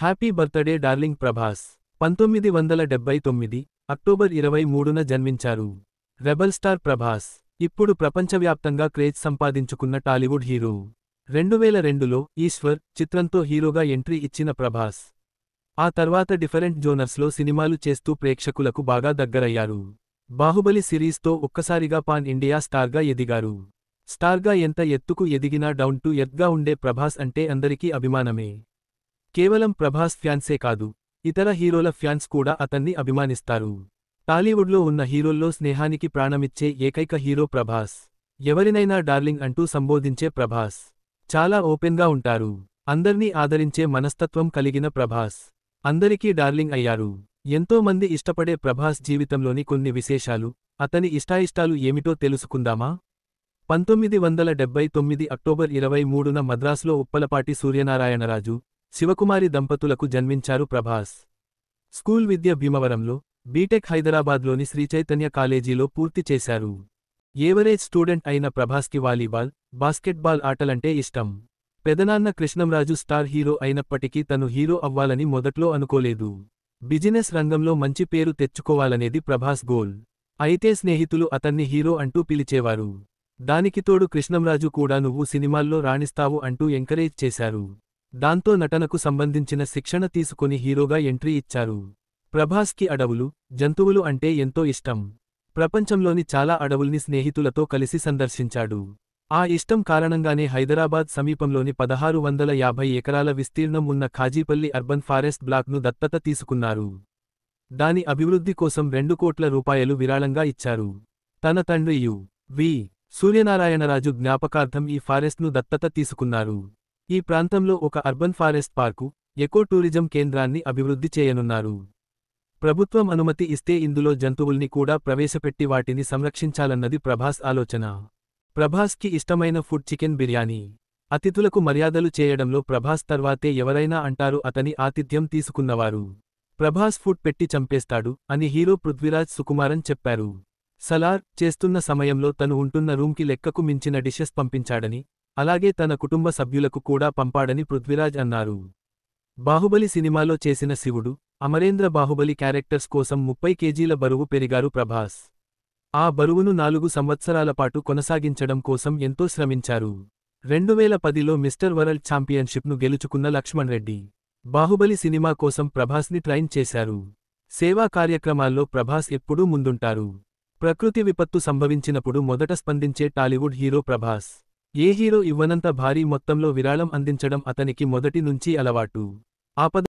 Happy birthday darling Prabhas. 1979 October 23న జన్మించారు. Rebel star Prabhas ఇప్పుడు ప్రపంచవ్యాప్తంగా క్రేజ్ సంపాదించుకున్న టాలీవుడ్ హీరో. 2002లో ఈశ్వర్ చిత్రంతో హీరోగా ఎంట్రీ ఇచ్చిన ప్రభాస్ ఆ తర్వాత డిఫరెంట్ జోనర్స్లో సినిమాలు చేస్తూ ప్రేక్షకులకు బాగా దగ్గరయ్యారు. బాహుబలి సిరీస్తో ఒక్కసారిగా పాన్ ఇండియా స్టార్గా ఎదిగారు. స్టార్గా ఎంత ఎత్తుకు ఎదిగినా డౌన్ టు ఎర్త్గా ఉండే ప్రభాస్ అంటే అందరికీ అభిమానమే. కేవలం ప్రభాస్ ఫ్యాన్సే కాదు, ఇతర హీరోల ఫ్యాన్స్ కూడా అతన్ని అభిమానిస్తారు. టాలీవుడ్లో ఉన్న హీరోల్లో స్నేహానికి ప్రాణమిచ్చే ఏకైక హీరో ప్రభాస్. ఎవరినైనా డార్లింగ్ అంటూ సంబోధించే ప్రభాస్. చాలా ఓపెన్గా ఉంటారు. అందర్నీ ఆదరించే మనస్తత్వం కలిగిన ప్రభాస్ అందరికీ డార్లింగ్ అయ్యారు. ఎంతో మంది ఇష్టపడే ప్రభాస్ జీవితంలోని కొన్ని విశేషాలు, అతని ఇష్టాయిష్టాలు ఏమిటో తెలుసుకుందామా? 1979 అక్టోబర్ 23న మద్రాసులో ఉప్పలపాటి సూర్యనారాయణరాజు, శివకుమారి దంపతులకు జన్మించారు ప్రభాస్. స్కూల్ విద్య భీమవరంలో, బీటెక్ హైదరాబాద్లోని శ్రీచైతన్య కాలేజీలో పూర్తి చేశారు. ఏవరేజ్ స్టూడెంట్ అయిన ప్రభాస్కి వాలీబాల్, బాస్కెట్బాల్ ఆటలంటే ఇష్టం. పెదనాన్న కృష్ణంరాజు స్టార్ హీరో అయినప్పటికీ తను హీరో అవ్వాలని మొదట్లో అనుకోలేదు. బిజినెస్ రంగంలో మంచి పేరు తెచ్చుకోవాలనేది ప్రభాస్ గోల్. అయితే స్నేహితులు అతన్ని హీరో అంటూ పిలిచేవారు. దానికి తోడు కృష్ణంరాజు కూడా నువ్వు సినిమాల్లో రాణిస్తావు అంటూ ఎంకరేజ్ చేశారు. దాంతో నటనకు సంబంధించిన శిక్షణ తీసుకొని హీరోగా ఎంట్రీ ఇచ్చారు. ప్రభాస్కి అడవులు, జంతువులు అంటే ఎంతో ఇష్టం. ప్రపంచంలోని చాలా అడవుల్ని స్నేహితులతో కలిసి సందర్శించాడు. ఆ ఇష్టం కారణంగానే హైదరాబాద్ సమీపంలోని 1650 ఎకరాల విస్తీర్ణం ఉన్న ఖాజీపల్లి అర్బన్ ఫారెస్ట్ బ్లాక్ను దత్తత తీసుకున్నారు. దాని అభివృద్ధి కోసం 2 కోట్ల రూపాయలు విరాళంగా ఇచ్చారు. తన తండ్రి యు.వి. సూర్యనారాయణరాజు జ్ఞాపకార్థం ఈ ఫారెస్ట్ను దత్తత తీసుకున్నారు. ఈ ప్రాంతంలో ఒక urban forest park, eco tourism కేంద్రాన్ని అభివృద్ధి చేయనున్నారు. ప్రభుత్వం అనుమతి ఇస్తే ఇందులో జంతువుల్ని కూడా ప్రవేశపెట్టి వాటిని సంరక్షించాలన్నది ప్రభాస్ ఆలోచన. ప్రభాస్కి ఇష్టమైన ఫుడ్ చికెన్ బిర్యానీ. అతిథులకు మర్యాదలు చేయడంలో ప్రభాస్ తర్వాతే ఎవరైనా అంటారు అతని ఆతిథ్యం తీసుకున్నవారు. ప్రభాస్ ఫుడ్ పెట్టి చంపేస్తాడు అని హీరో పృథ్వీరాజ్ సుకుమారన్ చెప్పారు. సలార్ చేస్తున్న సమయంలో తను ఉంటున్న రూమ్కి లెక్కకు మించిన డిషెస్ పంపించాడని, అలాగే తన కుటుంబ సభ్యులకు కూడా పంపాడని పృథ్వీరాజ్ అన్నారు. బాహుబలి సినిమాలో చేసిన శివుడు, అమరేంద్ర బాహుబలి క్యారెక్టర్స్ కోసం 30 కేజీల బరువు పెరిగారు ప్రభాస్. ఆ బరువును 4 సంవత్సరాల పాటు కొనసాగించడం కోసం ఎంతో శ్రమించారు. 2010లో మిస్టర్ వరల్డ్ ఛాంపియన్షిప్ను గెలుచుకున్న లక్ష్మణ్ రెడ్డి, బాహుబలి సినిమా కోసం ప్రభాస్ని ట్రైన్ చేశారు. సేవా కార్యక్రమాల్లో ప్రభాస్ ఎప్పుడూ ముందుంటారు. ప్రకృతి విపత్తు సంభవించినప్పుడు మొదట స్పందించే టాలీవుడ్ హీరో ప్రభాస్. ఏ హీరో ఇవ్వనంత భారీ మొత్తంలో విరాళం అందించడం అతనికి మొదటి నుంచి అలవాటు. ఆపద